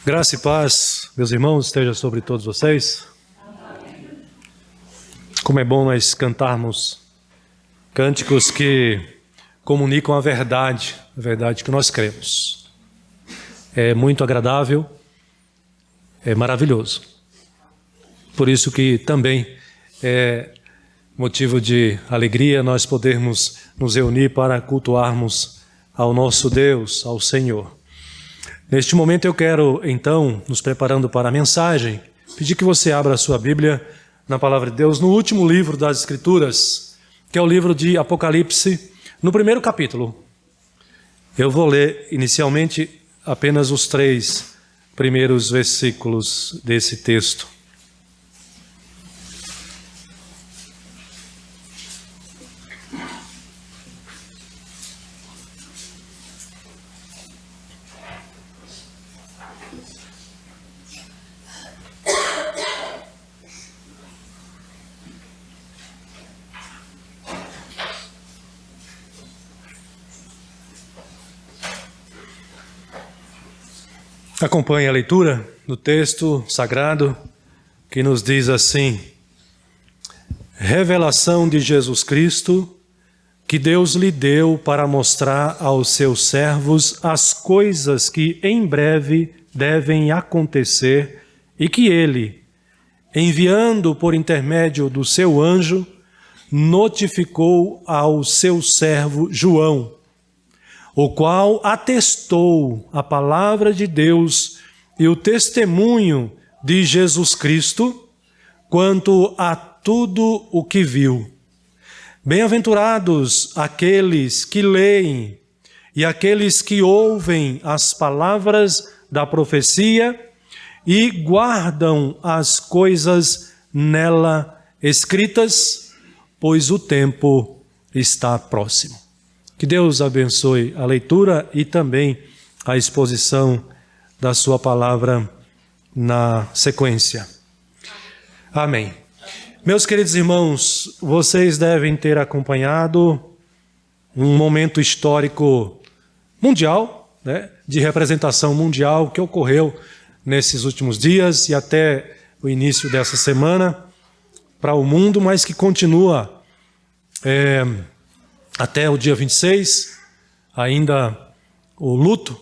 Graça e paz, meus irmãos, esteja sobre todos vocês. Como é bom nós cantarmos cânticos que comunicam a verdade que nós cremos. É muito agradável, é maravilhoso. Por isso que também é motivo de alegria nós podermos nos reunir para cultuarmos ao nosso Deus, ao Senhor. Neste momento eu quero, então, nos preparando para a mensagem, pedir que você abra a sua Bíblia na Palavra de Deus, no último livro das Escrituras, que é o livro de Apocalipse, no primeiro capítulo. Eu vou ler inicialmente apenas os 3 primeiros versículos desse texto. Acompanhe a leitura do texto sagrado que nos diz assim: revelação de Jesus Cristo, que Deus lhe deu para mostrar aos seus servos as coisas que em breve devem acontecer e que ele, enviando por intermédio do seu anjo, notificou ao seu servo João, o qual atestou a palavra de Deus e o testemunho de Jesus Cristo quanto a tudo o que viu. Bem-aventurados aqueles que leem e aqueles que ouvem as palavras da profecia e guardam as coisas nela escritas, pois o tempo está próximo. Que Deus abençoe a leitura e também a exposição da sua palavra na sequência. Amém. Meus queridos irmãos, vocês devem ter acompanhado um momento histórico mundial, de representação mundial que ocorreu nesses últimos dias e até o início dessa semana para o mundo, mas que continua até o dia 26, ainda o luto,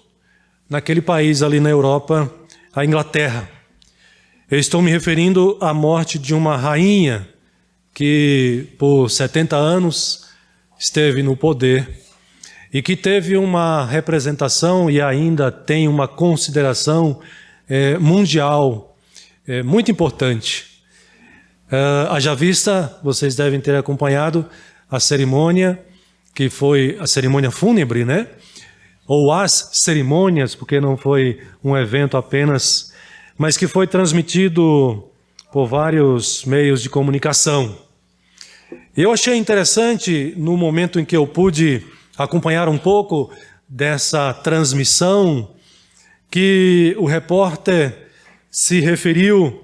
naquele país ali na Europa, a Inglaterra. Eu estou me referindo à morte de uma rainha que por 70 anos esteve no poder e que teve uma representação e ainda tem uma consideração mundial muito importante. Haja vista, vocês devem ter acompanhado a cerimônia, que foi a cerimônia fúnebre, ou as cerimônias, porque não foi um evento apenas, mas que foi transmitido por vários meios de comunicação. Eu achei interessante, no momento em que eu pude acompanhar um pouco dessa transmissão, que o repórter se referiu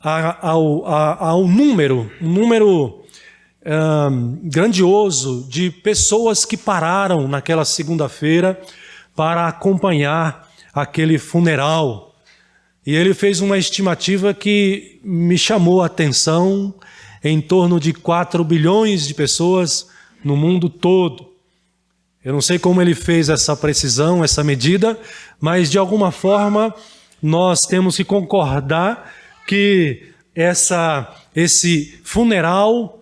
ao número grandioso de pessoas que pararam naquela segunda-feira para acompanhar aquele funeral. E ele fez uma estimativa que me chamou a atenção, em torno de 4 bilhões de pessoas no mundo todo. Eu não sei como ele fez essa precisão, essa medida, mas de alguma forma nós temos que concordar que esse funeral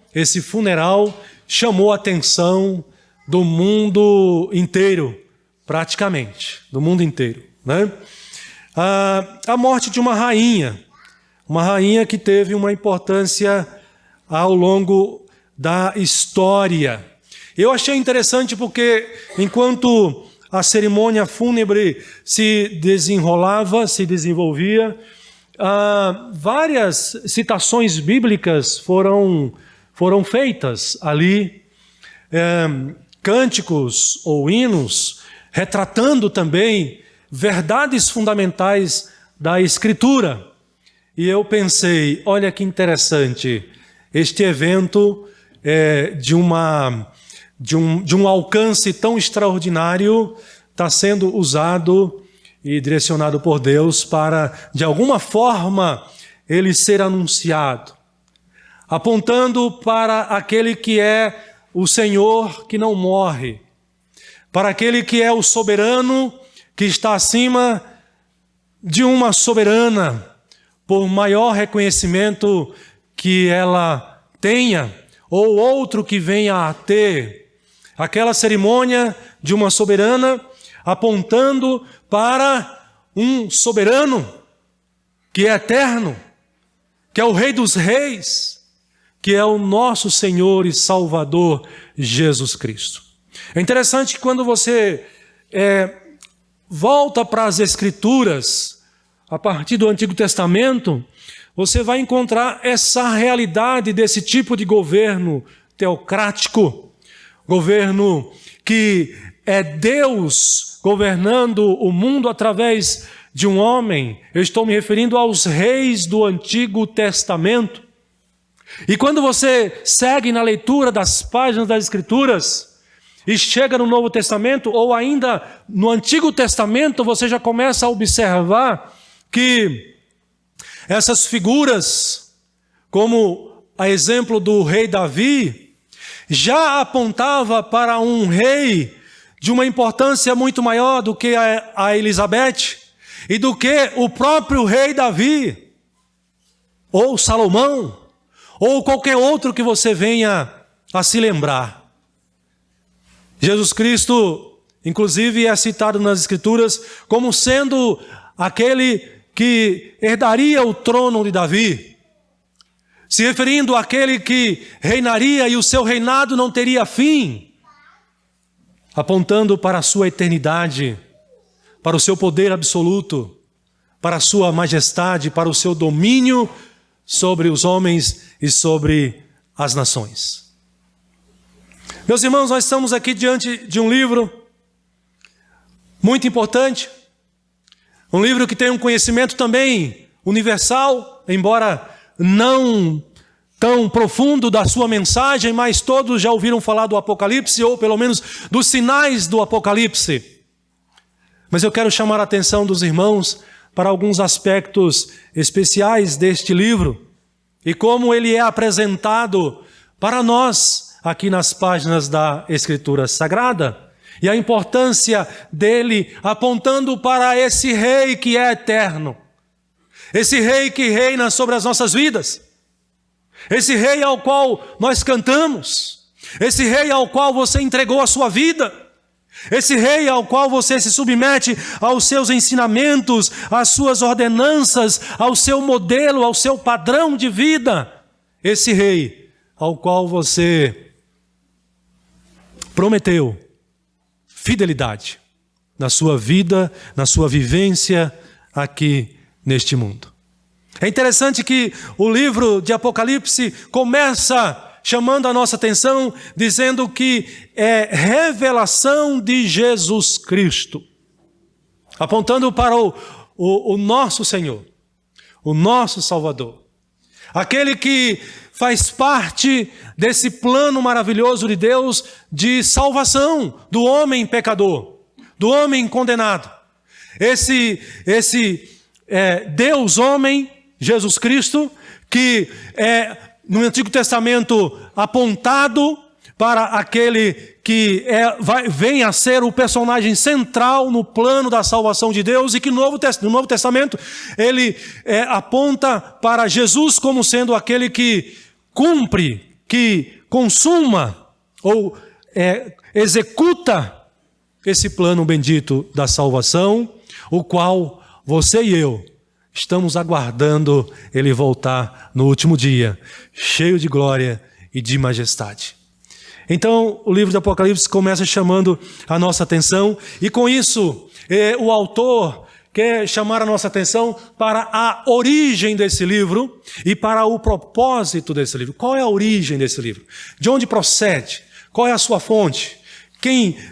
chamou a atenção do mundo inteiro, praticamente, do mundo inteiro. A morte de uma rainha que teve uma importância ao longo da história. Eu achei interessante porque, enquanto a cerimônia fúnebre se desenvolvia, várias citações bíblicas foram feitas ali, cânticos ou hinos, retratando também verdades fundamentais da Escritura. E eu pensei, olha que interessante, este evento de um alcance tão extraordinário está sendo usado e direcionado por Deus para, de alguma forma, ele ser anunciado, apontando para aquele que é o Senhor que não morre, para aquele que é o soberano que está acima de uma soberana, por maior reconhecimento que ela tenha, ou outro que venha a ter. Aquela cerimônia de uma soberana apontando para um soberano que é eterno, que é o Rei dos Reis, que é o nosso Senhor e Salvador Jesus Cristo. É interessante que quando você volta para as Escrituras, a partir do Antigo Testamento, você vai encontrar essa realidade desse tipo de governo teocrático, governo que é Deus governando o mundo através de um homem. Eu estou me referindo aos reis do Antigo Testamento. E quando você segue na leitura das páginas das Escrituras e chega no Novo Testamento, ou ainda no Antigo Testamento, você já começa a observar que essas figuras, como a exemplo do rei Davi, já apontava para um rei de uma importância muito maior do que a Elizabeth e do que o próprio rei Davi, ou Salomão, ou qualquer outro que você venha a se lembrar. Jesus Cristo, inclusive, é citado nas Escrituras como sendo aquele que herdaria o trono de Davi, se referindo àquele que reinaria e o seu reinado não teria fim, apontando para a sua eternidade, para o seu poder absoluto, para a sua majestade, para o seu domínio sobre os homens e sobre as nações. Meus irmãos, nós estamos aqui diante de um livro muito importante, um livro que tem um conhecimento também universal, embora não tão profundo da sua mensagem, mas todos já ouviram falar do Apocalipse, ou pelo menos dos sinais do Apocalipse. Mas eu quero chamar a atenção dos irmãos para alguns aspectos especiais deste livro e como ele é apresentado para nós aqui nas páginas da Escritura Sagrada. E a importância dele apontando para esse rei que é eterno. Esse rei que reina sobre as nossas vidas. Esse rei ao qual nós cantamos. Esse rei ao qual você entregou a sua vida. Esse rei ao qual você se submete aos seus ensinamentos, às suas ordenanças, ao seu modelo, ao seu padrão de vida. Esse rei ao qual você prometeu fidelidade na sua vida, na sua vivência aqui neste mundo. É interessante que o livro de Apocalipse começa chamando a nossa atenção, dizendo que é revelação de Jesus Cristo, apontando para o nosso Senhor, o nosso Salvador, aquele que faz parte desse plano maravilhoso de Deus de salvação do homem pecador, do homem condenado. Esse Deus homem, Jesus Cristo, que é no Antigo Testamento apontado para aquele que vem a ser o personagem central no plano da salvação de Deus, e que no Novo Testamento ele aponta para Jesus como sendo aquele que cumpre, que consuma ou executa esse plano bendito da salvação, o qual você e eu estamos aguardando ele voltar no último dia, cheio de glória e de majestade. Então, o livro do Apocalipse começa chamando a nossa atenção, e com isso, o autor quer chamar a nossa atenção para a origem desse livro e para o propósito desse livro. Qual é a origem desse livro? De onde procede? Qual é a sua fonte?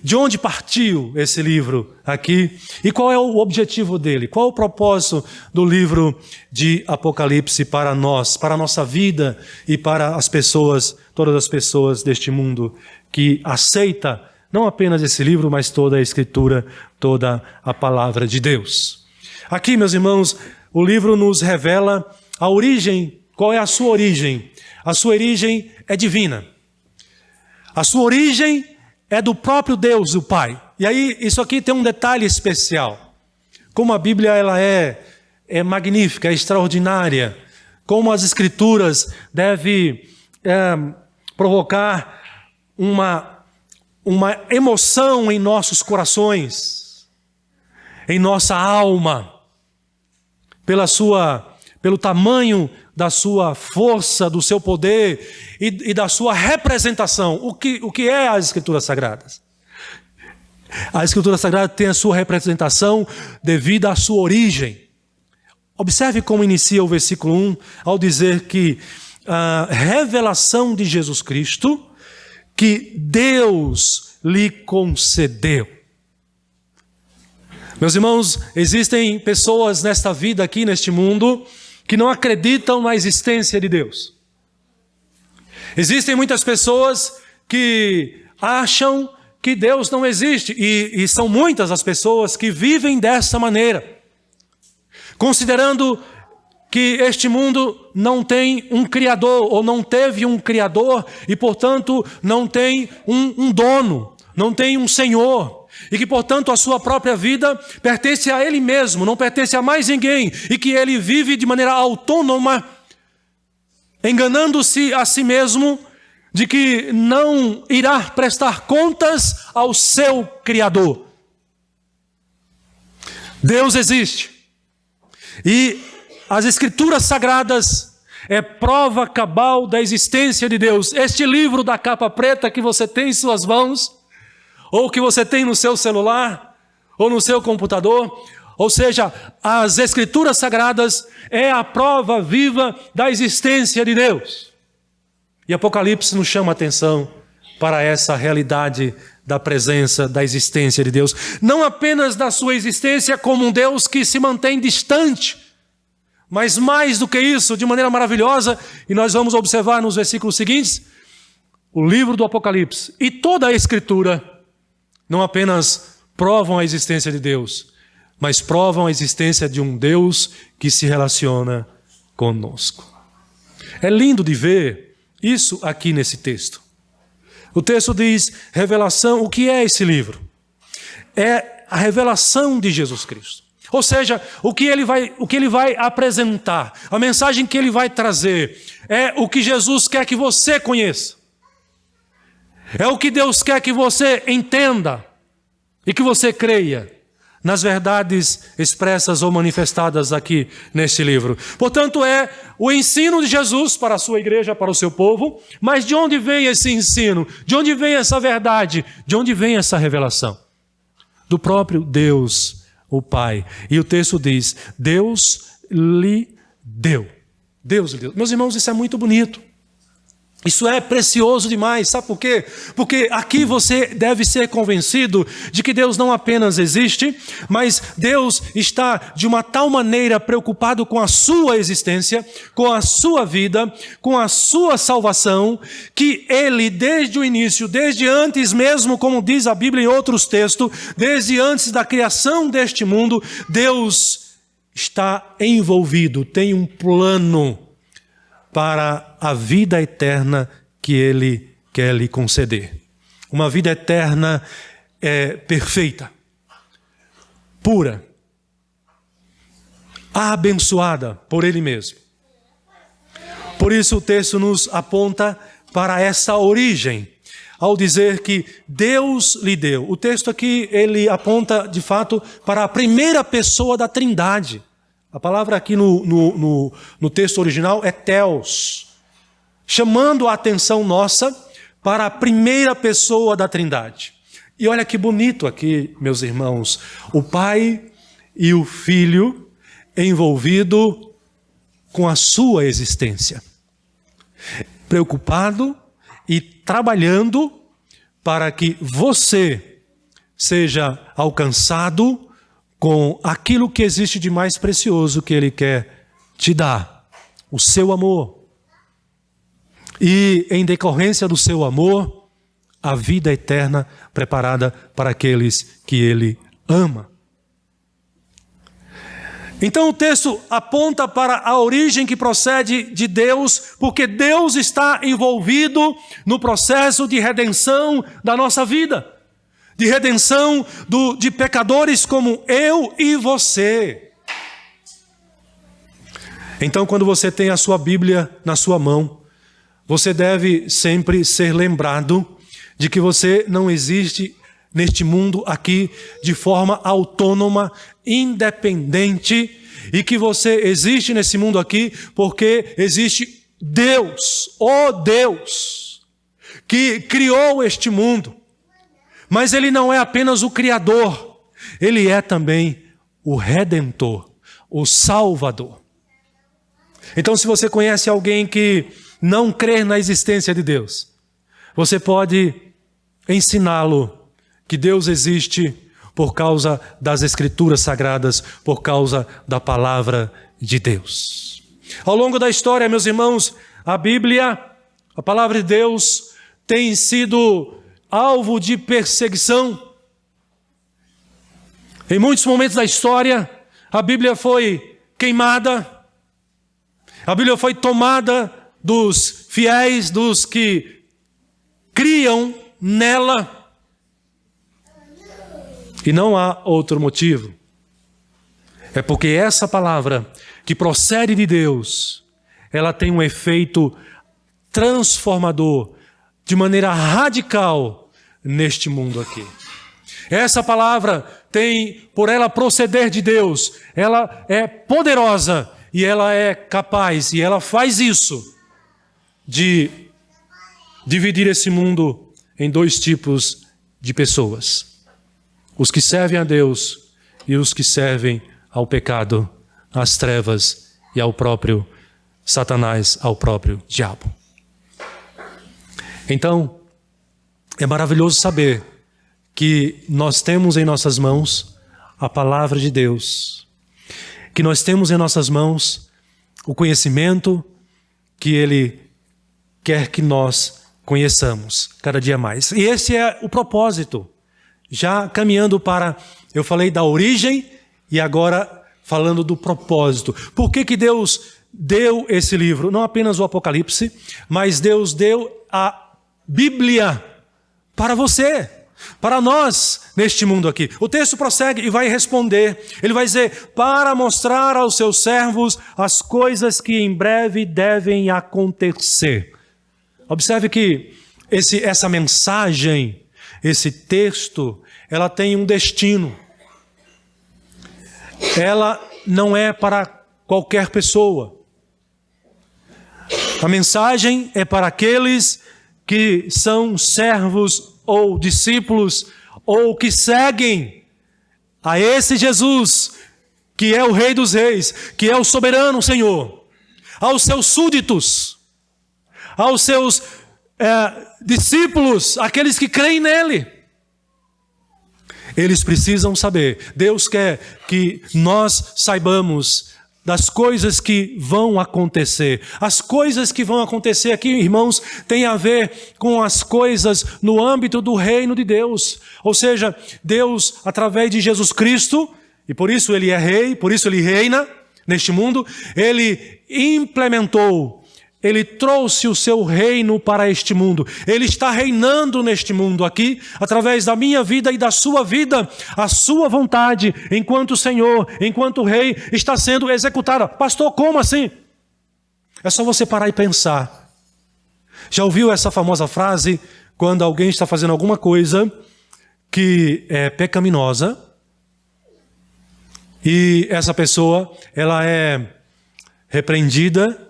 De onde partiu esse livro aqui? E qual é o objetivo dele? Qual é o propósito do livro de Apocalipse para nós, para a nossa vida e para as pessoas, todas as pessoas deste mundo que aceita não apenas esse livro, mas toda a Escritura, toda a palavra de Deus. Aqui, meus irmãos, o livro nos revela a origem. Qual é a sua origem? A sua origem é divina. A sua origem é do próprio Deus, o Pai. E aí, isso aqui tem um detalhe especial. Como a Bíblia ela é magnífica, é extraordinária. Como as Escrituras devem provocar uma emoção em nossos corações, em nossa alma, pelo tamanho da sua força, do seu poder e da sua representação. O que é as Escrituras Sagradas? A Escritura Sagrada tem a sua representação devido à sua origem. Observe como inicia o versículo 1 ao dizer que a revelação de Jesus Cristo que Deus lhe concedeu. Meus irmãos, existem pessoas nesta vida aqui, neste mundo, que não acreditam na existência de Deus. Existem muitas pessoas que acham que Deus não existe, e são muitas as pessoas que vivem dessa maneira, considerando que este mundo não tem um Criador, ou não teve um Criador, e portanto não tem um dono, não tem um Senhor, e que portanto a sua própria vida pertence a Ele mesmo, não pertence a mais ninguém, e que Ele vive de maneira autônoma, enganando-se a si mesmo, de que não irá prestar contas ao seu Criador. Deus existe. E as Escrituras Sagradas é prova cabal da existência de Deus. Este livro da capa preta que você tem em suas mãos, ou que você tem no seu celular, ou no seu computador, ou seja, as Escrituras Sagradas é a prova viva da existência de Deus. E Apocalipse nos chama a atenção para essa realidade da presença, da existência de Deus. Não apenas da sua existência como um Deus que se mantém distante, mas mais do que isso, de maneira maravilhosa, e nós vamos observar nos versículos seguintes, o livro do Apocalipse e toda a Escritura não apenas provam a existência de Deus, mas provam a existência de um Deus que se relaciona conosco. É lindo de ver isso aqui nesse texto. O texto diz, revelação, o que é esse livro? É a revelação de Jesus Cristo. Ou seja, o que ele vai apresentar, a mensagem que ele vai trazer, é o que Jesus quer que você conheça. É o que Deus quer que você entenda e que você creia nas verdades expressas ou manifestadas aqui neste livro. Portanto, é o ensino de Jesus para a sua igreja, para o seu povo. Mas de onde vem esse ensino? De onde vem essa verdade? De onde vem essa revelação? Do próprio Deus, o Pai. E o texto diz, Deus lhe deu. Deus lhe deu. Meus irmãos, isso é muito bonito. Isso é precioso demais, sabe por quê? Porque aqui você deve ser convencido de que Deus não apenas existe, mas Deus está de uma tal maneira preocupado com a sua existência, com a sua vida, com a sua salvação, que Ele desde o início, desde antes mesmo, como diz a Bíblia em outros textos, desde antes da criação deste mundo, Deus está envolvido, tem um plano para a vida eterna que Ele quer lhe conceder. Uma vida eterna perfeita, pura, abençoada por Ele mesmo. Por isso o texto nos aponta para essa origem, ao dizer que Deus lhe deu. O texto aqui, ele aponta de fato para a primeira pessoa da Trindade. A palavra aqui no texto original é Theos, chamando a atenção nossa para a primeira pessoa da Trindade. E olha que bonito aqui, meus irmãos, o Pai e o Filho envolvido com a sua existência, preocupado e trabalhando para que você seja alcançado com aquilo que existe de mais precioso que Ele quer te dar, o seu amor. E em decorrência do seu amor, a vida eterna preparada para aqueles que Ele ama. Então o texto aponta para a origem que procede de Deus, porque Deus está envolvido no processo de redenção da nossa vida, de redenção de pecadores como eu e você. Então, quando você tem a sua Bíblia na sua mão, você deve sempre ser lembrado de que você não existe neste mundo aqui de forma autônoma, independente, e que você existe nesse mundo aqui porque existe Deus, o Deus, que criou este mundo. Mas Ele não é apenas o Criador, Ele é também o Redentor, o Salvador. Então, se você conhece alguém que não crê na existência de Deus, você pode ensiná-lo que Deus existe por causa das Escrituras Sagradas, por causa da Palavra de Deus. Ao longo da história, meus irmãos, a Bíblia, a Palavra de Deus, tem sido alvo de perseguição. Em muitos momentos da história, a Bíblia foi queimada, a Bíblia foi tomada dos fiéis, dos que criam nela. E não há outro motivo. É porque essa palavra que procede de Deus, ela tem um efeito transformador, de maneira radical, neste mundo aqui. Essa palavra tem, por ela proceder de Deus, ela é poderosa e ela é capaz, e ela faz isso, de dividir esse mundo em dois tipos de pessoas. Os que servem a Deus e os que servem ao pecado, às trevas e ao próprio Satanás, ao próprio diabo. Então, é maravilhoso saber que nós temos em nossas mãos a palavra de Deus, que nós temos em nossas mãos o conhecimento que Ele quer que nós conheçamos cada dia mais. E esse é o propósito. Já caminhando para, eu falei da origem e agora falando do propósito. Por que Deus deu esse livro? Não apenas o Apocalipse, mas Deus deu a Bíblia para você, para nós neste mundo aqui. O texto prossegue e vai responder. Ele vai dizer, para mostrar aos seus servos as coisas que em breve devem acontecer. Observe que essa mensagem, esse texto, ela tem um destino. Ela não é para qualquer pessoa. A mensagem é para aqueles que são servos ou discípulos ou que seguem a esse Jesus, que é o Rei dos Reis, que é o soberano Senhor, aos seus súditos, aos seus discípulos, aqueles que creem nele. Eles precisam saber. Deus quer que nós saibamos das coisas que vão acontecer. As coisas que vão acontecer aqui, irmãos, tem a ver com as coisas no âmbito do reino de Deus. Ou seja, Deus, através de Jesus Cristo, e por isso Ele é rei, por isso Ele reina neste mundo, Ele implementou, Ele trouxe o seu reino para este mundo. Ele está reinando neste mundo aqui, através da minha vida e da sua vida. A sua vontade, enquanto Senhor, enquanto Rei, está sendo executada. Pastor, como assim? É só você parar e pensar. Já ouviu essa famosa frase, quando alguém está fazendo alguma coisa que é pecaminosa, e essa pessoa, ela é repreendida,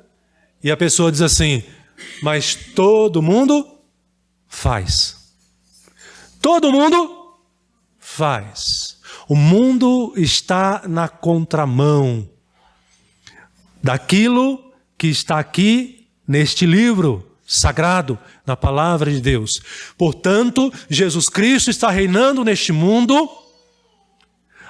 e a pessoa diz assim, mas todo mundo faz. Todo mundo faz. O mundo está na contramão daquilo que está aqui neste livro sagrado, na palavra de Deus. Portanto, Jesus Cristo está reinando neste mundo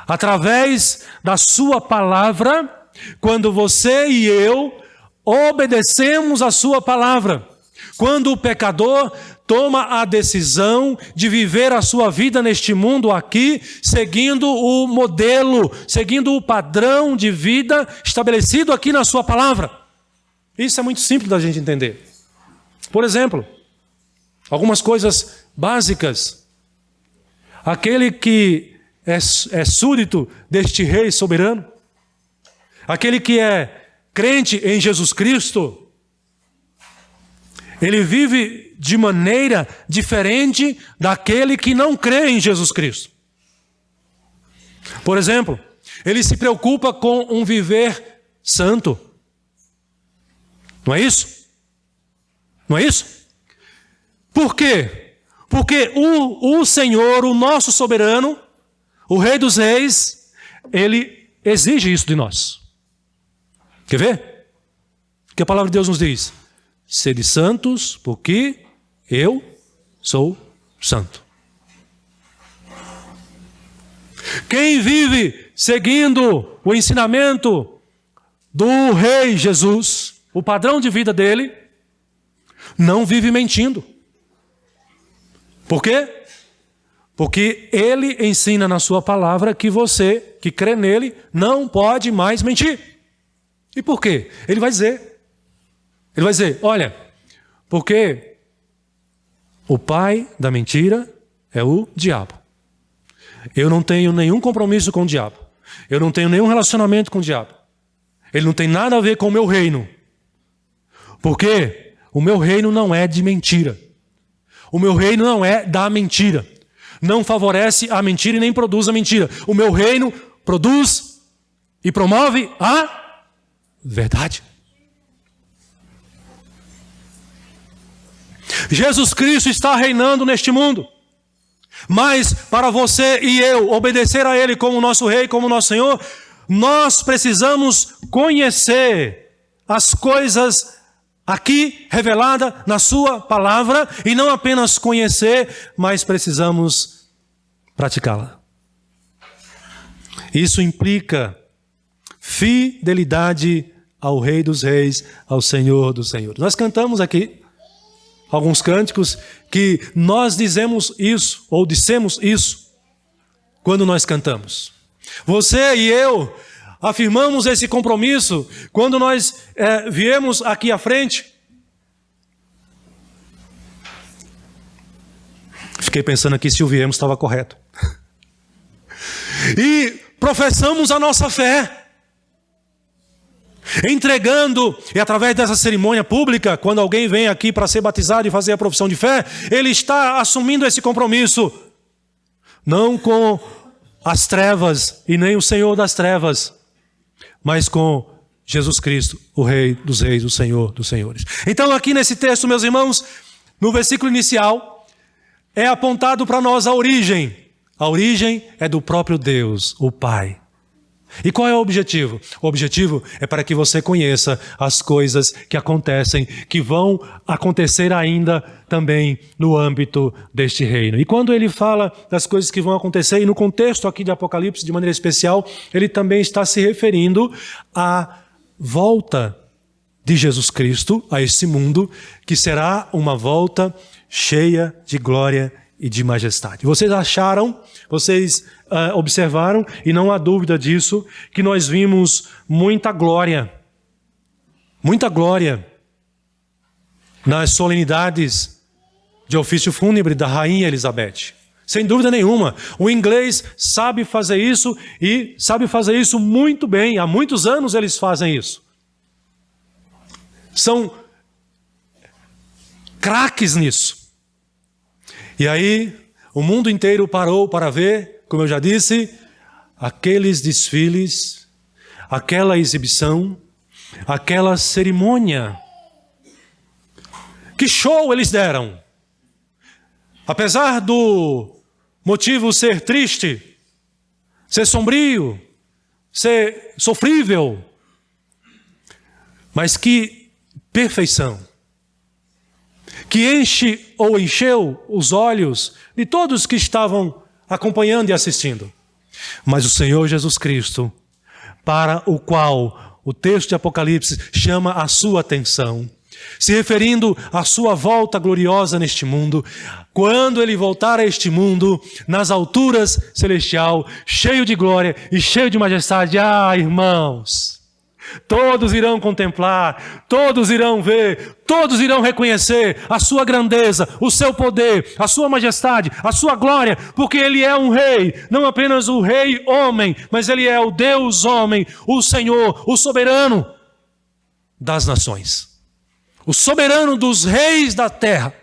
através da sua palavra, quando você e eu obedecemos a sua palavra. Quando o pecador toma a decisão de viver a sua vida neste mundo aqui, seguindo o modelo, seguindo o padrão de vida estabelecido aqui na sua palavra. Isso é muito simples da gente entender. Por exemplo, algumas coisas básicas. Aquele que é súdito deste rei soberano, aquele que é crente em Jesus Cristo, ele vive de maneira diferente daquele que não crê em Jesus Cristo. Por exemplo, ele se preocupa com um viver santo. Não é isso? Não é isso? Por quê? Porque o Senhor, o nosso soberano, o Rei dos Reis, ele exige isso de nós. Quer ver? O que a palavra de Deus nos diz? Sede santos, porque eu sou santo. Quem vive seguindo o ensinamento do Rei Jesus, o padrão de vida dele, não vive mentindo. Por quê? Porque ele ensina na sua palavra que você, que crê nele, não pode mais mentir. E por quê? Ele vai dizer, olha, porque o pai da mentira é o diabo. Eu não tenho nenhum compromisso com o diabo. Eu não tenho nenhum relacionamento com o diabo. Ele não tem nada a ver com o meu reino. Porque o meu reino não é de mentira. O meu reino não é da mentira. Não favorece a mentira e nem produz a mentira. O meu reino produz e promove a verdade. Jesus Cristo está reinando neste mundo. Mas para você e eu obedecer a Ele como nosso Rei, como nosso Senhor, nós precisamos conhecer as coisas aqui reveladas na sua palavra, e não apenas conhecer, mas precisamos praticá-la. Isso implica fidelidade ao Rei dos Reis, ao Senhor dos Senhores. Nós cantamos aqui alguns cânticos que nós dizemos isso, ou dissemos isso, quando nós cantamos. Você e eu afirmamos esse compromisso quando nós viemos aqui à frente. Fiquei pensando aqui se o viemos estava correto. E professamos a nossa fé. Entregando, e através dessa cerimônia pública, quando alguém vem aqui para ser batizado e fazer a profissão de fé, ele está assumindo esse compromisso. Não com as trevas e nem o Senhor das trevas, mas com Jesus Cristo, o Rei dos Reis, o Senhor dos Senhores. Então aqui nesse texto, meus irmãos, no versículo inicial, é apontado para nós a origem. A origem é do próprio Deus, o Pai. E qual é o objetivo? O objetivo é para que você conheça as coisas que acontecem, que vão acontecer ainda também no âmbito deste reino. E quando ele fala das coisas que vão acontecer, e no contexto aqui de Apocalipse, de maneira especial, ele também está se referindo à volta de Jesus Cristo a este mundo, que será uma volta cheia de glória e de majestade. Vocês observaram, e não há dúvida disso, que nós vimos muita glória nas solenidades de ofício fúnebre da Rainha Elizabeth. Sem dúvida nenhuma, o inglês sabe fazer isso, e sabe fazer isso muito bem. Há muitos anos eles fazem isso. São craques nisso. E aí, o mundo inteiro parou para ver, como eu já disse, aqueles desfiles, aquela exibição, aquela cerimônia. Que show eles deram! Apesar do motivo ser triste, ser sombrio, ser sofrível, mas que perfeição! Que enche ou encheu os olhos de todos que estavam acompanhando e assistindo. Mas o Senhor Jesus Cristo, para o qual o texto de Apocalipse chama a sua atenção, se referindo à sua volta gloriosa neste mundo, quando ele voltar a este mundo, nas alturas celestial, cheio de glória e cheio de majestade. Ah, irmãos, todos irão contemplar, todos irão ver, todos irão reconhecer a sua grandeza, o seu poder, a sua majestade, a sua glória, porque ele é um rei, não apenas o rei homem, mas ele é o Deus homem, o Senhor, o soberano das nações, o soberano dos reis da terra.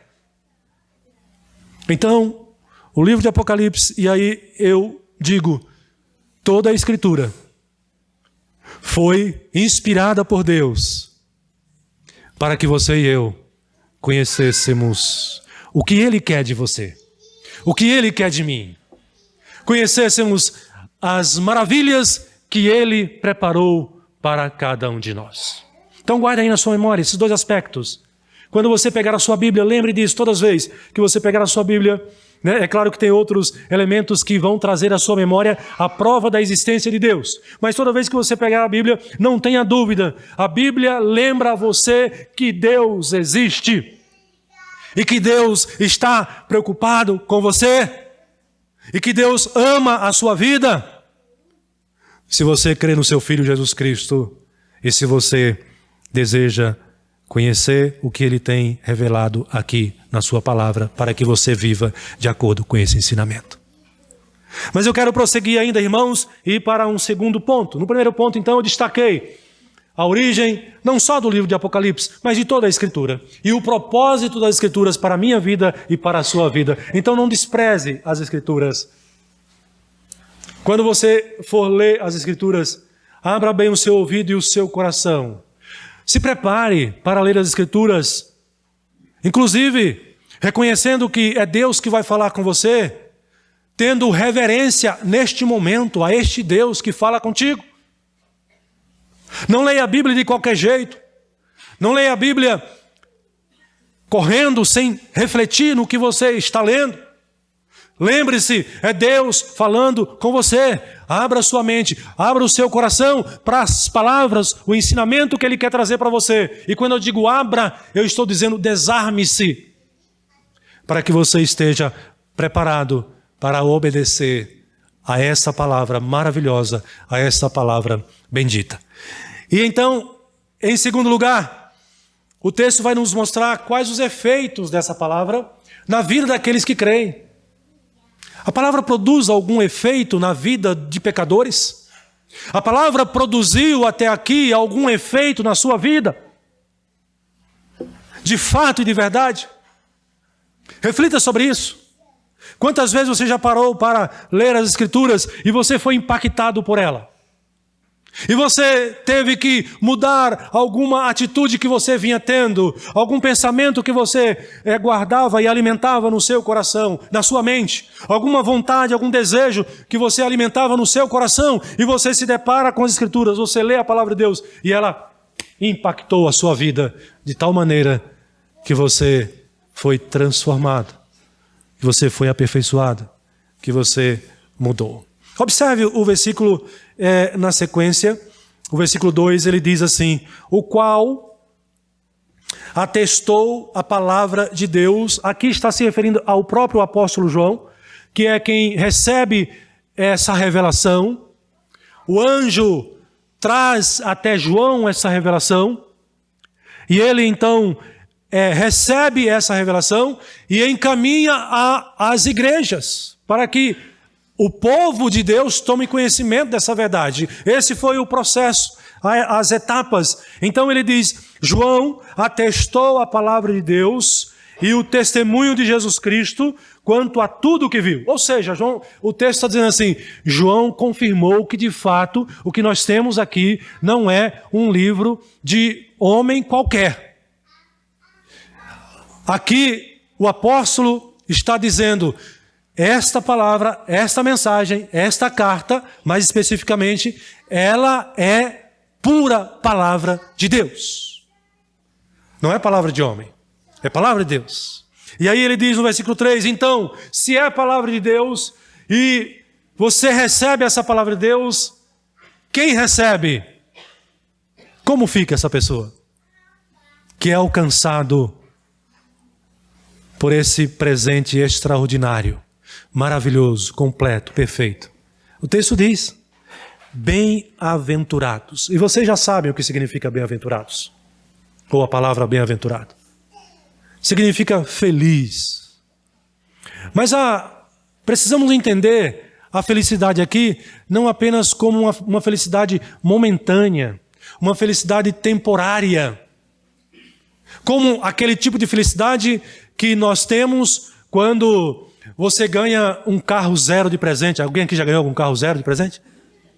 Então, o livro de Apocalipse, e aí eu digo, toda a Escritura foi inspirada por Deus para que você e eu conhecêssemos o que Ele quer de você, o que Ele quer de mim, conhecêssemos as maravilhas que Ele preparou para cada um de nós. Então guarde aí na sua memória esses dois aspectos. Quando você pegar a sua Bíblia, lembre disso todas as vezes que você pegar a sua Bíblia, né? É claro que tem outros elementos que vão trazer à sua memória a prova da existência de Deus. Mas toda vez que você pegar a Bíblia, não tenha dúvida. A Bíblia lembra a você que Deus existe. E que Deus está preocupado com você. E que Deus ama a sua vida. Se você crê no seu Filho Jesus Cristo. E se você deseja conhecer o que Ele tem revelado aqui na sua palavra, para que você viva de acordo com esse ensinamento. Mas eu quero prosseguir ainda, irmãos, e ir para um segundo ponto. No primeiro ponto, então, eu destaquei a origem, não só do livro de Apocalipse, mas de toda a Escritura. E o propósito das Escrituras para a minha vida e para a sua vida. Então não despreze as Escrituras. Quando você for ler as Escrituras, abra bem o seu ouvido e o seu coração. Se prepare para ler as Escrituras, inclusive reconhecendo que é Deus que vai falar com você, tendo reverência neste momento a este Deus que fala contigo. Não leia a Bíblia de qualquer jeito, não leia a Bíblia correndo sem refletir no que você está lendo. Lembre-se, é Deus falando com você. Abra sua mente, abra o seu coração para as palavras, o ensinamento que Ele quer trazer para você. E quando eu digo abra, eu estou dizendo desarme-se, para que você esteja preparado para obedecer a essa palavra maravilhosa, a essa palavra bendita. E então, em segundo lugar, o texto vai nos mostrar quais os efeitos dessa palavra na vida daqueles que creem. A palavra produz algum efeito na vida de pecadores? A palavra produziu até aqui algum efeito na sua vida? De fato e de verdade? Reflita sobre isso. Quantas vezes você já parou para ler as Escrituras e você foi impactado por ela? E você teve que mudar alguma atitude que você vinha tendo, algum pensamento que você guardava e alimentava no seu coração, na sua mente, alguma vontade, algum desejo que você alimentava no seu coração, e você se depara com as Escrituras, você lê a palavra de Deus e ela impactou a sua vida de tal maneira que você foi transformado, que você foi aperfeiçoado, que você mudou. Observe o versículo na sequência, o versículo 2, ele diz assim: o qual atestou a palavra de Deus. Aqui está se referindo ao próprio apóstolo João, que é quem recebe essa revelação. O anjo traz até João essa revelação, e ele então recebe essa revelação e encaminha às igrejas, para que o povo de Deus tome conhecimento dessa verdade. Esse foi o processo, as etapas. Então ele diz: João atestou a palavra de Deus e o testemunho de Jesus Cristo quanto a tudo o que viu. Ou seja, o texto está dizendo assim: João confirmou que de fato o que nós temos aqui não é um livro de homem qualquer. Aqui o apóstolo está dizendo: esta palavra, esta mensagem, esta carta, mais especificamente, ela é pura palavra de Deus. Não é palavra de homem, é palavra de Deus. E aí ele diz no versículo 3, então, se é palavra de Deus e você recebe essa palavra de Deus, quem recebe? Como fica essa pessoa? que é alcançado por esse presente extraordinário, maravilhoso, completo, perfeito. O texto diz: bem-aventurados. E vocês já sabem o que significa bem-aventurados, ou a palavra bem-aventurado. Significa feliz. Mas precisamos entender a felicidade aqui não apenas como uma felicidade momentânea, uma felicidade temporária, como aquele tipo de felicidade que nós temos quando você ganha um carro zero de presente. Alguém aqui já ganhou algum carro zero de presente?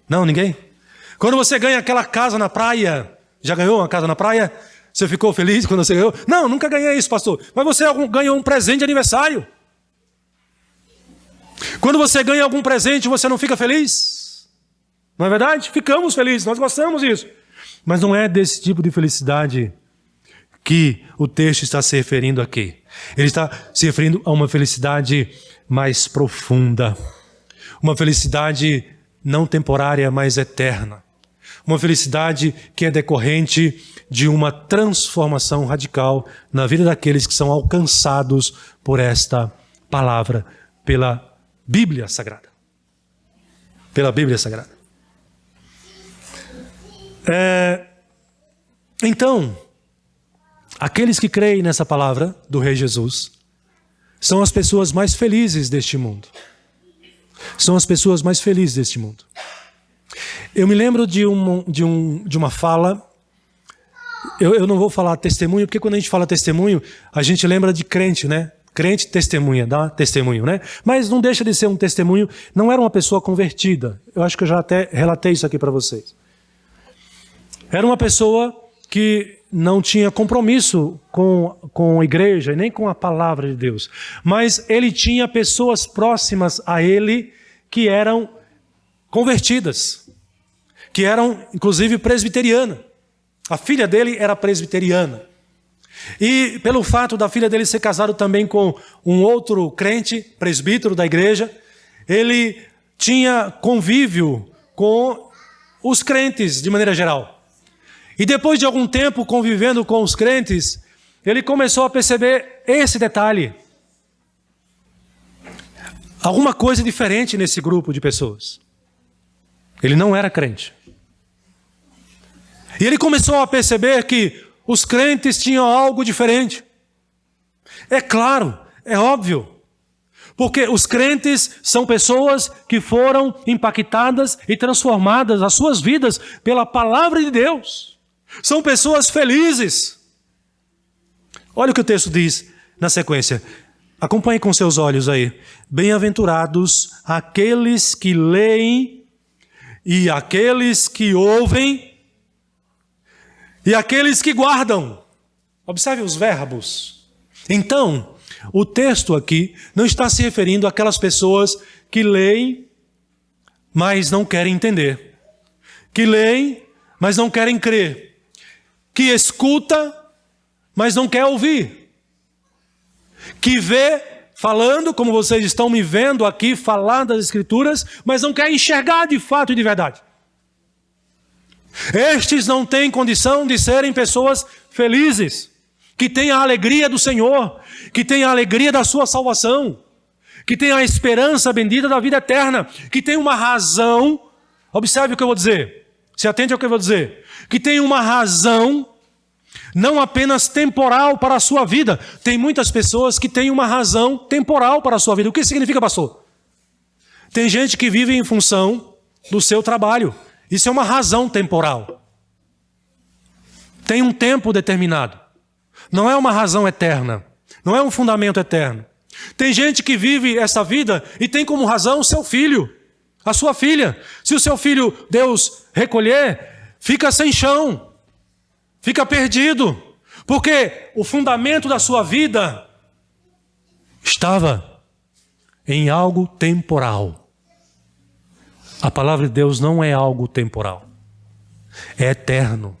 Não, ninguém? Quando você ganha aquela casa na praia, já ganhou uma casa na praia? Você ficou feliz quando você ganhou? Não, nunca ganhei isso, pastor. Mas você ganhou um presente de aniversário. Quando você ganha algum presente, você não fica feliz? Não é verdade? Ficamos felizes, nós gostamos disso. Mas não é desse tipo de felicidade que o texto está se referindo aqui. Ele está se referindo a uma felicidade mais profunda. Uma felicidade não temporária, mas eterna. Uma felicidade que é decorrente de uma transformação radical na vida daqueles que são alcançados por esta palavra, pela Bíblia Sagrada. Pela Bíblia Sagrada. Então, aqueles que creem nessa palavra do Rei Jesus são as pessoas mais felizes deste mundo. São as pessoas mais felizes deste mundo. Eu me lembro de uma fala. Eu não vou falar testemunho, porque quando a gente fala testemunho, a gente lembra de crente, né? Crente testemunha, dá testemunho, né? Mas não deixa de ser um testemunho. Não era uma pessoa convertida. Eu acho que eu já até relatei isso aqui para vocês. Era uma pessoa que não tinha compromisso com a igreja, nem com a palavra de Deus. Mas ele tinha pessoas próximas a ele que eram convertidas, que eram, inclusive, presbiteriana. A filha dele era presbiteriana. E pelo fato da filha dele ser casado também com um outro crente, presbítero da igreja, ele tinha convívio com os crentes de maneira geral. E depois de algum tempo convivendo com os crentes, ele começou a perceber esse detalhe. Alguma coisa diferente nesse grupo de pessoas. Ele não era crente. E ele começou a perceber que os crentes tinham algo diferente. É claro, é óbvio. Porque os crentes são pessoas que foram impactadas e transformadas as suas vidas pela palavra de Deus. São pessoas felizes. Olha o que o texto diz na sequência. Acompanhe com seus olhos aí. Bem-aventurados aqueles que leem e aqueles que ouvem e aqueles que guardam. Observe os verbos. Então, o texto aqui não está se referindo àquelas pessoas que leem, mas não querem entender. Que leem, mas não querem crer. Que escuta, mas não quer ouvir. Que vê, falando, como vocês estão me vendo aqui, falar das Escrituras, mas não quer enxergar de fato e de verdade. Estes não têm condição de serem pessoas felizes, que têm a alegria do Senhor, que têm a alegria da sua salvação, que têm a esperança bendita da vida eterna, que têm uma razão, observe o que eu vou dizer, se atente ao que eu vou dizer, que tem uma razão, não apenas temporal para a sua vida. Tem muitas pessoas que têm uma razão temporal para a sua vida. O que significa, pastor? Tem gente que vive em função do seu trabalho. Isso é uma razão temporal. Tem um tempo determinado. Não é uma razão eterna. Não é um fundamento eterno. Tem gente que vive essa vida e tem como razão o seu filho, a sua filha. Se o seu filho Deus recolher, fica sem chão. Fica perdido. Porque o fundamento da sua vida estava em algo temporal. A palavra de Deus não é algo temporal. É eterno.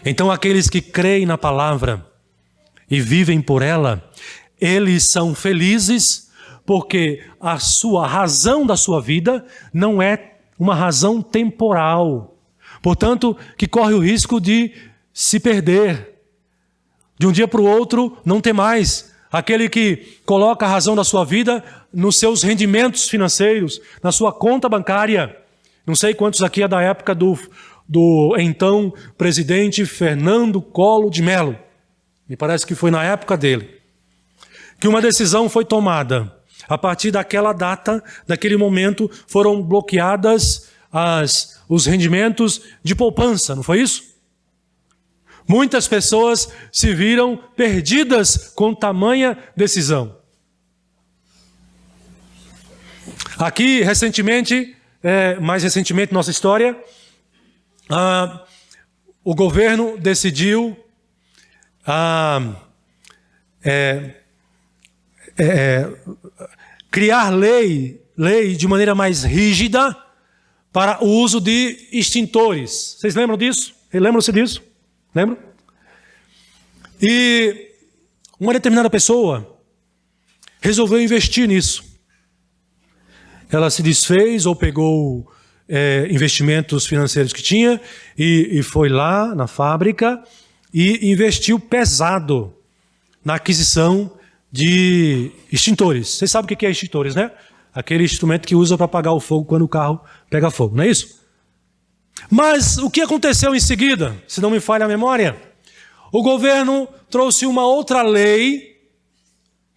Então aqueles que creem na palavra e vivem por ela, eles são felizes porque a razão da sua vida não é uma razão temporal. Portanto, que corre o risco de se perder, de um dia para o outro não ter mais. Aquele que coloca a razão da sua vida nos seus rendimentos financeiros, na sua conta bancária. Não sei quantos aqui é da época do então presidente Fernando Collor de Mello. Me parece que foi na época dele. Que uma decisão foi tomada. A partir daquela data, daquele momento, foram bloqueadas os rendimentos de poupança, não foi isso? Muitas pessoas se viram perdidas com tamanha decisão. Aqui, recentemente, mais recentemente, nossa história, o governo decidiu criar lei de maneira mais rígida para o uso de extintores. Vocês lembram disso? Lembram-se disso? Lembram? E uma determinada pessoa resolveu investir nisso. Ela se desfez ou pegou investimentos financeiros que tinha e foi lá na fábrica e investiu pesado na aquisição de extintores. Vocês sabem o que é extintores, né? Aquele instrumento que usa para apagar o fogo quando o carro pega fogo, não é isso? Mas o que aconteceu em seguida, se não me falha a memória? O governo trouxe uma outra lei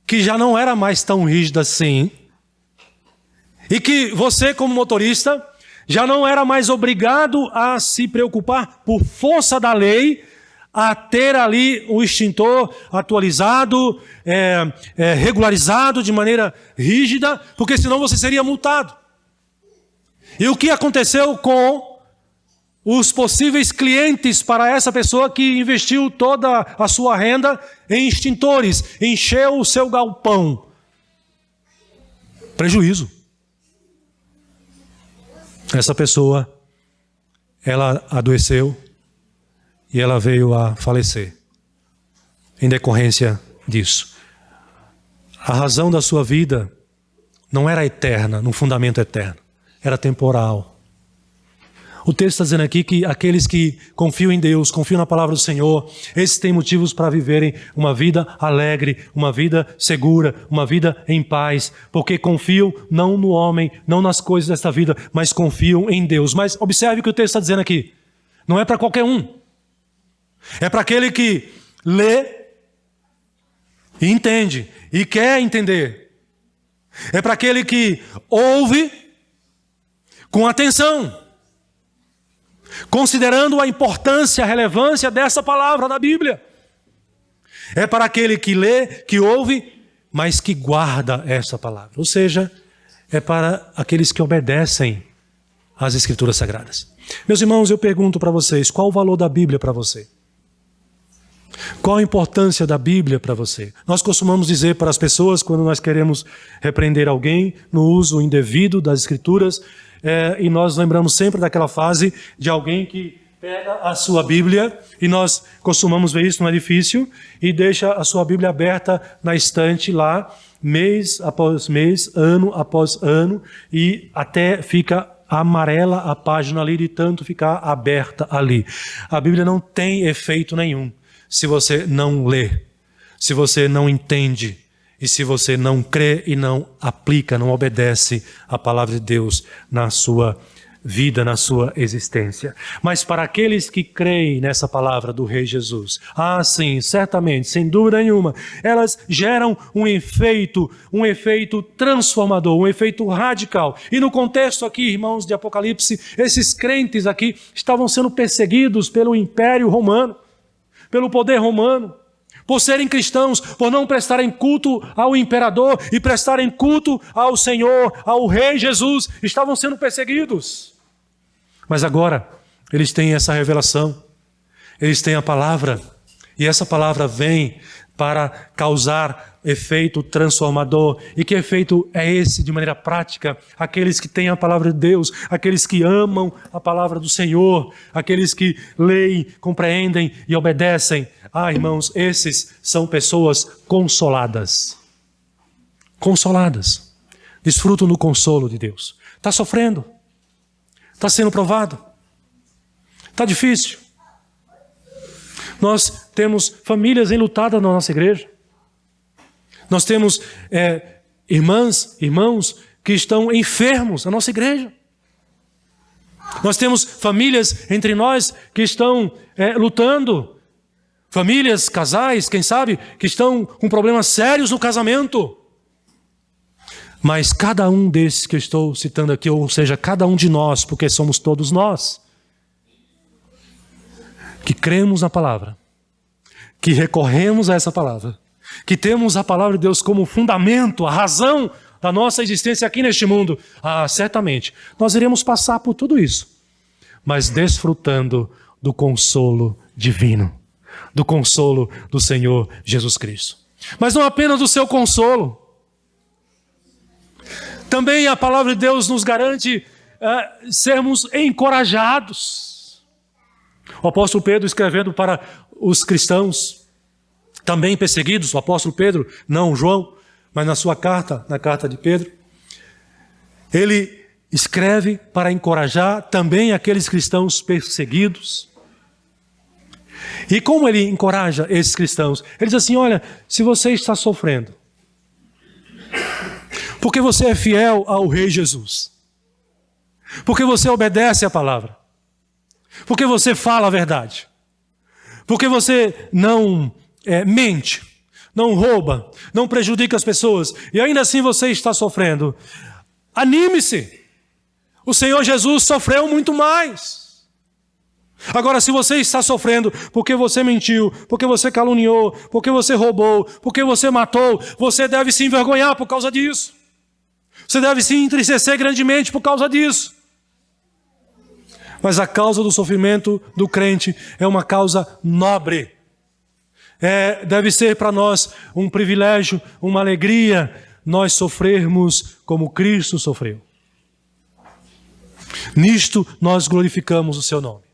que já não era mais tão rígida assim e que você, como motorista, já não era mais obrigado a se preocupar por força da lei a ter ali o extintor atualizado, regularizado de maneira rígida, porque senão você seria multado. E o que aconteceu com os possíveis clientes para essa pessoa que investiu toda a sua renda em extintores, encheu o seu galpão? Prejuízo. Essa pessoa, ela adoeceu e ela veio a falecer em decorrência disso. A razão da sua vida não era eterna, num fundamento eterno, era temporal. O texto está dizendo aqui que aqueles que confiam em Deus, confiam na palavra do Senhor, esses têm motivos para viverem uma vida alegre, uma vida segura, uma vida em paz, porque confiam não no homem, não nas coisas desta vida, mas confiam em Deus. Mas observe o que o texto está dizendo aqui. Não é para qualquer um. É para aquele que lê e entende e quer entender. É para aquele que ouve com atenção, considerando a importância, a relevância dessa palavra da Bíblia. É para aquele que lê, que ouve, mas que guarda essa palavra. Ou seja, é para aqueles que obedecem às Escrituras Sagradas. Meus irmãos, eu pergunto para vocês, qual o valor da Bíblia para você? Qual a importância da Bíblia para você? Nós costumamos dizer para as pessoas, quando nós queremos repreender alguém no uso indevido das Escrituras, e nós lembramos sempre daquela fase de alguém que pega a sua Bíblia, e nós costumamos ver isso no edifício, e deixa a sua Bíblia aberta na estante lá, mês após mês, ano após ano, e até fica amarela a página ali de tanto ficar aberta ali. A Bíblia não tem efeito nenhum se você não lê, se você não entende, e se você não crê e não aplica, não obedece a palavra de Deus na sua vida, na sua existência. Mas para aqueles que creem nessa palavra do Rei Jesus, sim, certamente, sem dúvida nenhuma, elas geram um efeito transformador, um efeito radical. E no contexto aqui, irmãos, de Apocalipse, esses crentes aqui estavam sendo perseguidos pelo Império Romano, pelo poder romano, por serem cristãos, por não prestarem culto ao imperador e prestarem culto ao Senhor, ao Rei Jesus, estavam sendo perseguidos. Mas agora, eles têm essa revelação, eles têm a palavra, e essa palavra vem para causar efeito transformador. E que efeito é esse de maneira prática? Aqueles que têm a palavra de Deus, aqueles que amam a palavra do Senhor, aqueles que leem, compreendem e obedecem. Irmãos, esses são pessoas consoladas. Consoladas. Desfrutam do consolo de Deus. Está sofrendo? Está sendo provado? Está difícil? Nós temos famílias enlutadas na nossa igreja. Nós temos irmãos que estão enfermos na nossa igreja. Nós temos famílias entre nós que estão lutando. Famílias, casais, quem sabe, que estão com problemas sérios no casamento. Mas cada um desses que eu estou citando aqui, ou seja, cada um de nós, porque somos todos nós, que cremos na palavra, que recorremos a essa palavra, que temos a palavra de Deus como fundamento, a razão da nossa existência aqui neste mundo, certamente nós iremos passar por tudo isso, mas desfrutando do consolo divino, do consolo do Senhor Jesus Cristo. Mas não apenas do seu consolo, também a palavra de Deus nos garante sermos encorajados. O apóstolo Pedro, escrevendo para os cristãos também perseguidos, o apóstolo Pedro, não João, mas na sua carta, na carta de Pedro, ele escreve para encorajar também aqueles cristãos perseguidos. E como ele encoraja esses cristãos? Ele diz assim: olha, se você está sofrendo, porque você é fiel ao Rei Jesus, porque você obedece a palavra, porque você fala a verdade, porque você não mente, não rouba, não prejudica as pessoas, e ainda assim você está sofrendo, anime-se, o Senhor Jesus sofreu muito mais. Agora, se você está sofrendo porque você mentiu, porque você caluniou, porque você roubou, porque você matou, você deve se envergonhar por causa disso. Você deve se entristecer grandemente por causa disso. Mas a causa do sofrimento do crente é uma causa nobre. Deve ser para nós um privilégio, uma alegria, nós sofrermos como Cristo sofreu. Nisto nós glorificamos o seu nome.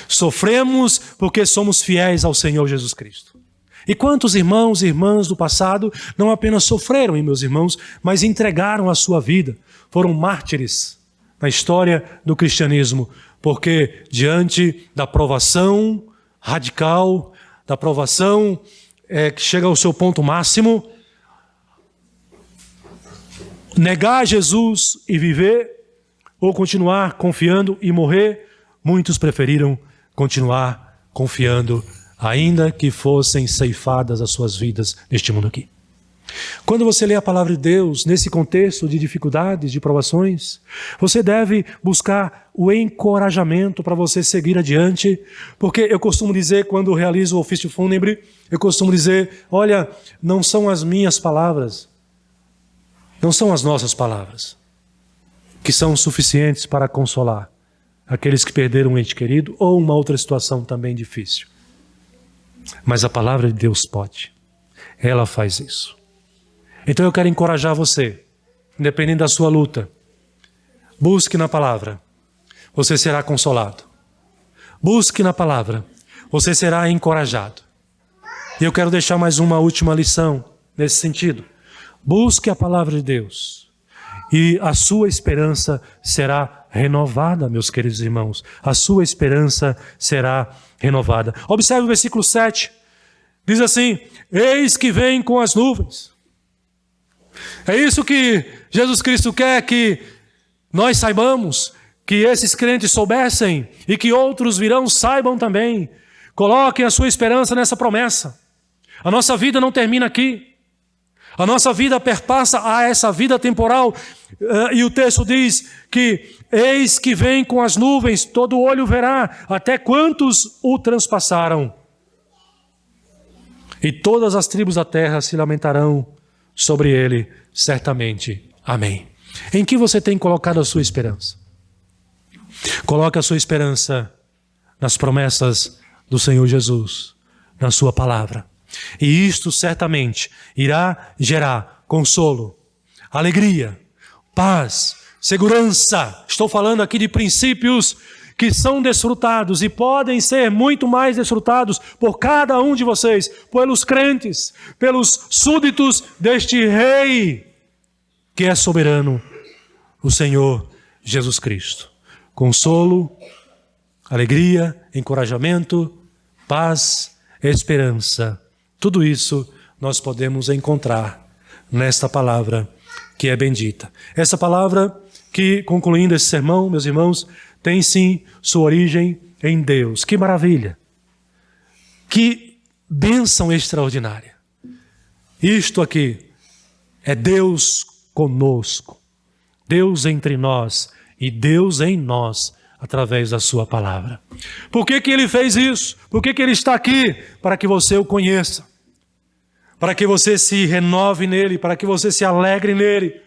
Sofremos porque somos fiéis ao Senhor Jesus Cristo. E quantos irmãos e irmãs do passado não apenas sofreram, meus irmãos, mas entregaram a sua vida, foram mártires na história do cristianismo, porque diante da provação radical, da provação que chega ao seu ponto máximo, negar Jesus e viver, ou continuar confiando e morrer, muitos preferiram continuar confiando, ainda que fossem ceifadas as suas vidas neste mundo aqui. Quando você lê a palavra de Deus, nesse contexto de dificuldades, de provações, você deve buscar o encorajamento para você seguir adiante, porque eu costumo dizer, quando realizo o ofício fúnebre, eu costumo dizer, olha, não são as minhas palavras, não são as nossas palavras, que são suficientes para consolar aqueles que perderam um ente querido ou uma outra situação também difícil. Mas a palavra de Deus pode. Ela faz isso. Então eu quero encorajar você, independente da sua luta, busque na palavra, você será consolado. Busque na palavra, você será encorajado. E eu quero deixar mais uma última lição nesse sentido. Busque a palavra de Deus e a sua esperança será renovada, meus queridos irmãos. A sua esperança será renovada. Observe o versículo 7. Diz assim: eis que vem com as nuvens. É isso que Jesus Cristo quer que nós saibamos, que esses crentes soubessem e que outros virão saibam também. Coloquem a sua esperança nessa promessa. A nossa vida não termina aqui. A nossa vida perpassa a essa vida temporal. E o texto diz que eis que vem com as nuvens, todo olho verá, até quantos o transpassaram. E todas as tribos da terra se lamentarão sobre ele, certamente. Amém. Em que você tem colocado a sua esperança? Coloque a sua esperança nas promessas do Senhor Jesus, na sua palavra. E isto certamente irá gerar consolo, alegria, paz, segurança. Estou falando aqui de princípios que são desfrutados e podem ser muito mais desfrutados por cada um de vocês, pelos crentes, pelos súditos deste Rei, que é soberano, o Senhor Jesus Cristo. Consolo, alegria, encorajamento, paz, esperança. Tudo isso nós podemos encontrar nesta palavra que é bendita. Essa palavra que, concluindo esse sermão, meus irmãos, tem sim sua origem em Deus. Que maravilha! Que bênção extraordinária! Isto aqui é Deus conosco, Deus entre nós e Deus em nós, através da sua palavra. Por que que Ele fez isso? Por que que Ele está aqui? Para que você o conheça, para que você se renove nele, para que você se alegre nele,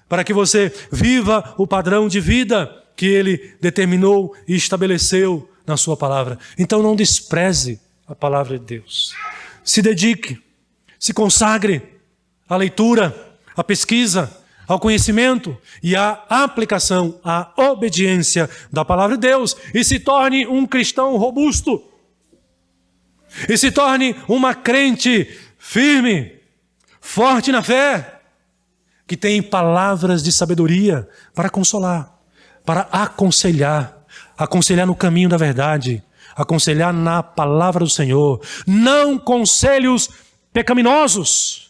para que você viva o padrão de vida que Ele determinou e estabeleceu na sua palavra. Então não despreze a palavra de Deus. Se dedique, se consagre à leitura, à pesquisa, ao conhecimento e à aplicação, à obediência da palavra de Deus, e se torne um cristão robusto, e se torne uma crente firme, forte na fé, que tem palavras de sabedoria para consolar, para aconselhar, aconselhar no caminho da verdade, aconselhar na palavra do Senhor, não conselhos pecaminosos,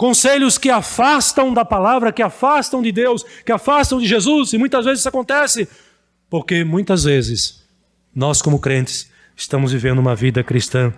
conselhos que afastam da palavra, que afastam de Deus, que afastam de Jesus. E muitas vezes isso acontece porque muitas vezes nós, como crentes, estamos vivendo uma vida cristã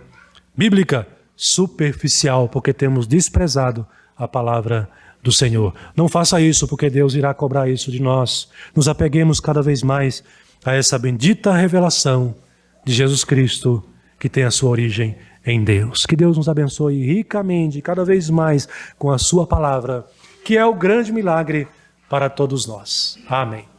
bíblica superficial, porque temos desprezado a palavra do Senhor. Não faça isso, porque Deus irá cobrar isso de nós. Nos apeguemos cada vez mais a essa bendita revelação de Jesus Cristo, que tem a sua origem em Deus. Que Deus nos abençoe ricamente, cada vez mais, com a sua palavra, que é o grande milagre para todos nós. Amém.